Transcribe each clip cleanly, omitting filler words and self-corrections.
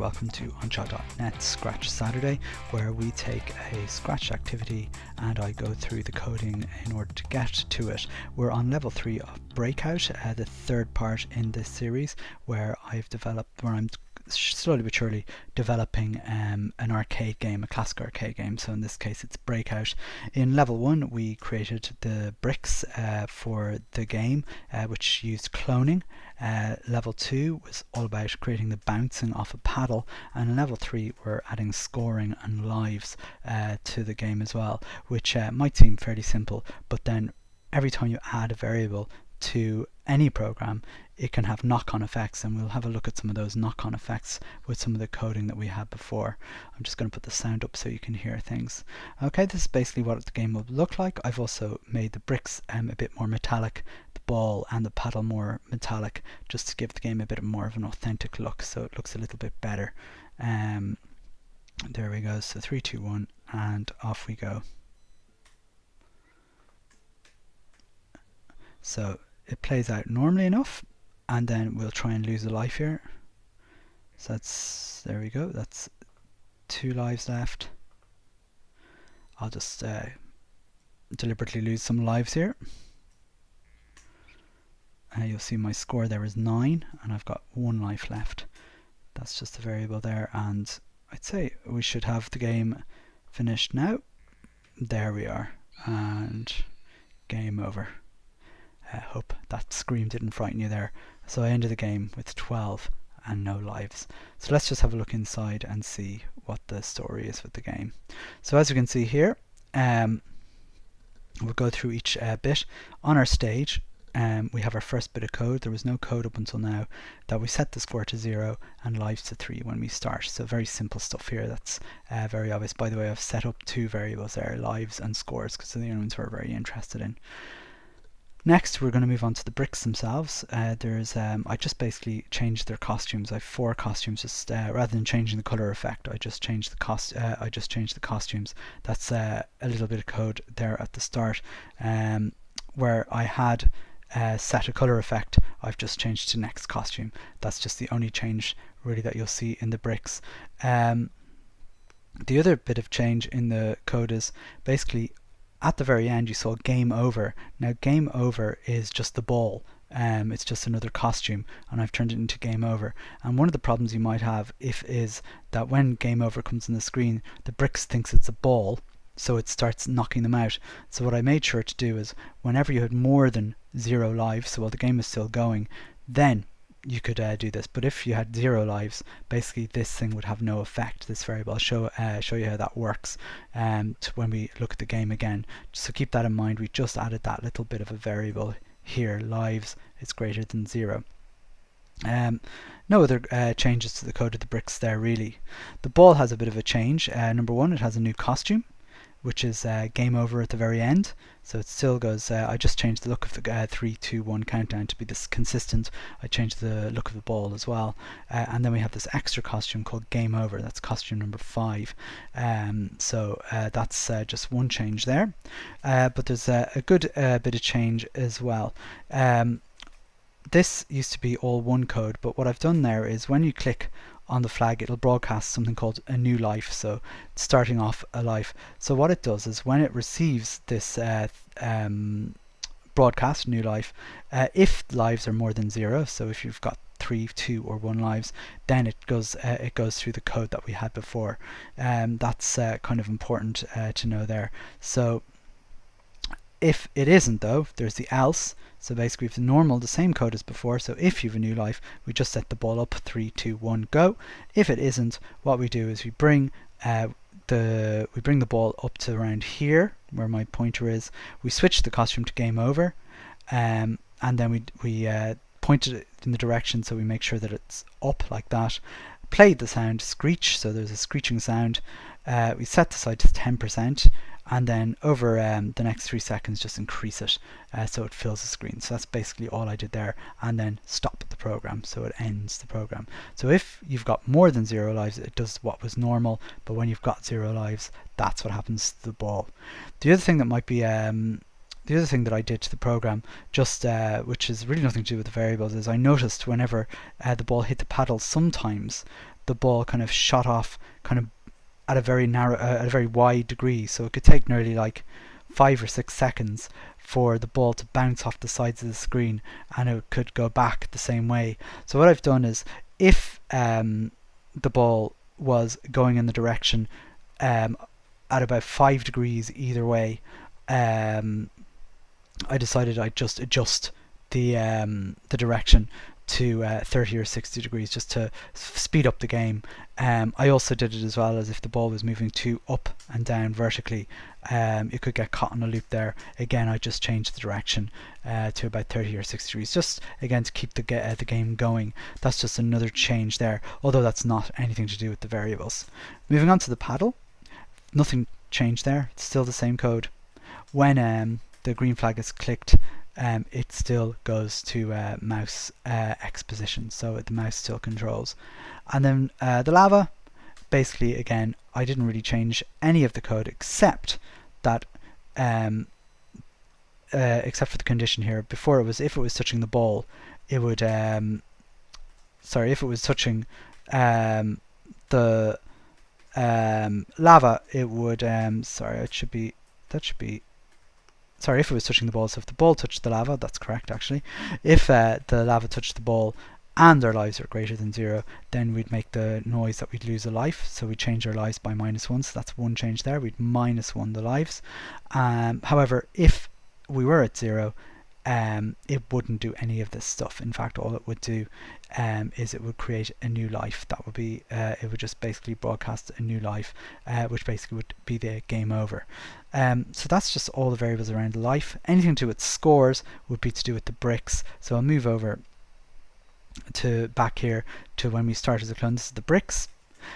welcome to Onshot.net Scratch Saturday, where we take a Scratch activity and I go through the coding in order to get to it. We're on level 3 of Breakout, the third part in this series, where I'm slowly but surely developing an arcade game, a classic arcade game. So in this case it's Breakout. In level 1 we created the bricks for the game, which used cloning. Level 2 was all about creating the bouncing off a paddle, and in level 3 we're adding scoring and lives to the game as well, which might seem fairly simple, but then every time you add a variable to any program it can have knock-on effects, and we'll have a look at some of those knock-on effects with some of the coding that we had before. I'm just going to put the sound up so you can hear things. Okay, this is basically what the game will look like. I've also made the bricks a bit more metallic, the ball and the paddle more metallic, just to give the game a bit more of an authentic look, so it looks a little bit better. There we go, so 3, 2, 1 and off we go. So it plays out normally enough, and then we'll try and lose a life here. So that's, there we go, that's 2 lives left. I'll just deliberately lose some lives here. You'll see my score there is 9 and I've got 1 life left. That's just a variable there, and I'd say we should have the game finished now. There we are, and game over. Hope that scream didn't frighten you there. So I ended the game with 12 and no lives. So let's just have a look inside and see what the story is with the game. So as you can see here, we'll go through each bit. On our stage we have our first bit of code. There was no code up until now. That we set the score to 0 and lives to 3 when we start. So very simple stuff here. That's very obvious. By the way, I've set up 2 variables there, lives and scores, because they're the only ones we're very interested in. Next we're going to move on to the bricks themselves. I just basically changed their costumes. I have 4 costumes. Just rather than changing the color effect, I just changed the costumes. That's a little bit of code there at the start. Where I had set a color effect, I've just changed to next costume. That's just the only change really that you'll see in the bricks. The other bit of change in the code is basically at the very end you saw game over. Now game over is just the ball. It's just another costume, and I've turned it into game over. And one of the problems you might have is that when game over comes on the screen, the bricks thinks it's a ball, so it starts knocking them out. So what I made sure to do is whenever you had more than 0 lives, so while the game is still going, then you could do this. But if you had 0 lives, basically this thing would have no effect, this variable. I'll show you how that works when we look at the game again. So keep that in mind. We just added that little bit of a variable here, lives is greater than 0. No other changes to the code of the bricks there really. The ball has a bit of a change. Number 1, it has a new costume, which is game over at the very end. So it still goes, I just changed the look of the 3, 2, 1 countdown to be this consistent. I changed the look of the ball as well. And then we have this extra costume called game over. That's costume number 5. So that's just one change there. But there's a good bit of change as well. This used to be all one code, but what I've done there is when you click on the flag it'll broadcast something called a new life, so starting off a life. So what it does is when it receives this broadcast new life, if lives are more than 0, so if you've got 3, 2 or 1 lives, then it goes through the code that we had before. That's kind of important to know there. So if it isn't though, there's the else. So basically it's normal, the same code as before. So if you have a new life, we just set the ball up, 3, 2, 1, go. If it isn't, what we do is we bring the ball up to around here where my pointer is. We switch the costume to game over, and then we point it in the direction so we make sure that it's up like that. Played the sound screech, so there's a screeching sound. We set the side to 10%, and then over the next 3 seconds just increase it so it fills the screen. So that's basically all I did there, and then stop the program so it ends the program. So if you've got more than 0 lives it does what was normal, but when you've got 0 lives that's what happens to the ball. The other thing that might be the other thing that I did to the program, just which is really nothing to do with the variables, is I noticed whenever the ball hit the paddle, sometimes the ball kind of shot off kind of at a very narrow, at a very wide degree. So it could take nearly like 5 or 6 seconds for the ball to bounce off the sides of the screen, and it could go back the same way. So what I've done is, if the ball was going in the direction at about 5 degrees either way, I decided I'd just adjust the direction to 30 or 60 degrees just to speed up the game. I also did it as well as if the ball was moving too up and down vertically, you could get caught in a loop there. Again, I just changed the direction to about 30 or 60 degrees, just again to keep the game going. That's just another change there, although that's not anything to do with the variables. Moving on to the paddle, nothing changed there, it's still the same code. When the green flag is clicked, it still goes to mouse X position, so the mouse still controls. And then the lava, basically again, I didn't really change any of the code except that except for the condition here. Before, it was if it was touching the ball, it would sorry, if it was touching the lava, it would sorry, it should be, that should be, sorry, if it was touching the ball. So if the ball touched the lava, that's correct actually. If the lava touched the ball and our lives are greater than 0, then we'd make the noise that we'd lose a life. So we'd change our lives by -1, so that's one change there. We'd -1 the lives. However, if we were at 0, it wouldn't do any of this stuff. In fact, all it would do is it would create a new life. That would be, it would just basically broadcast a new life, which basically would be the game over. So that's just all the variables around life. Anything to do with scores would be to do with the bricks. So I'll move over to back here to when we started the clone. This is the bricks.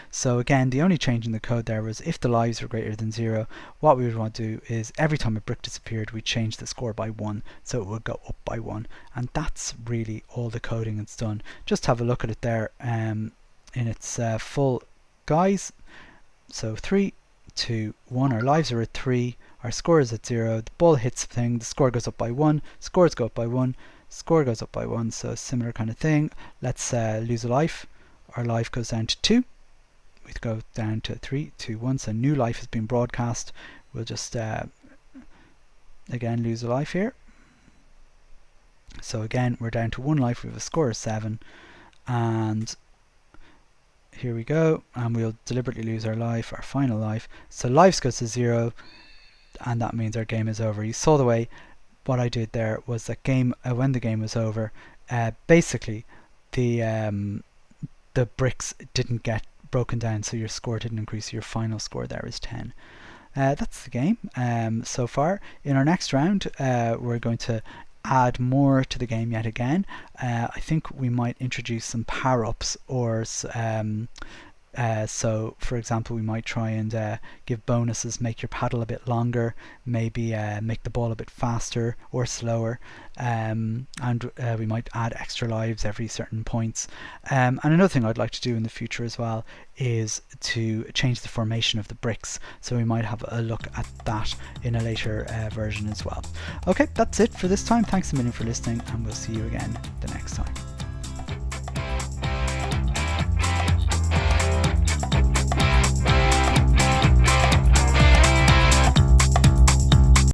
So again, the only change in the code there was if the lives were greater than 0, what we would want to do is every time a brick disappeared, we change the score by 1, so it would go up by 1. And that's really all the coding that's done. Just have a look at it there in its full guise. So 3, 2, 1, our lives are at 3, our score is at 0, the ball hits the thing, the score goes up by 1, scores go up by 1, score goes up by 1, so similar kind of thing. Let's lose a life, our life goes down to 2. We go down to 3, 2, 1, so new life has been broadcast. We'll just again lose a life here. So again, we're down to 1 life, we have a score of 7, and here we go, and we'll deliberately lose our life, our final life. So lives goes to 0, and that means our game is over. You saw the way what I did there was that game when the game was over, basically the bricks didn't get broken down, so your score didn't increase. Your final score there is 10. That's the game so far. In our next round, we're going to add more to the game yet again. I think we might introduce some power-ups, or so for example, we might try and give bonuses, make your paddle a bit longer, maybe make the ball a bit faster or slower, and we might add extra lives every certain points. And another thing I'd like to do in the future as well is to change the formation of the bricks, so we might have a look at that in a later version as well. Okay, that's it for this time. Thanks a million for listening, and we'll see you again the next time.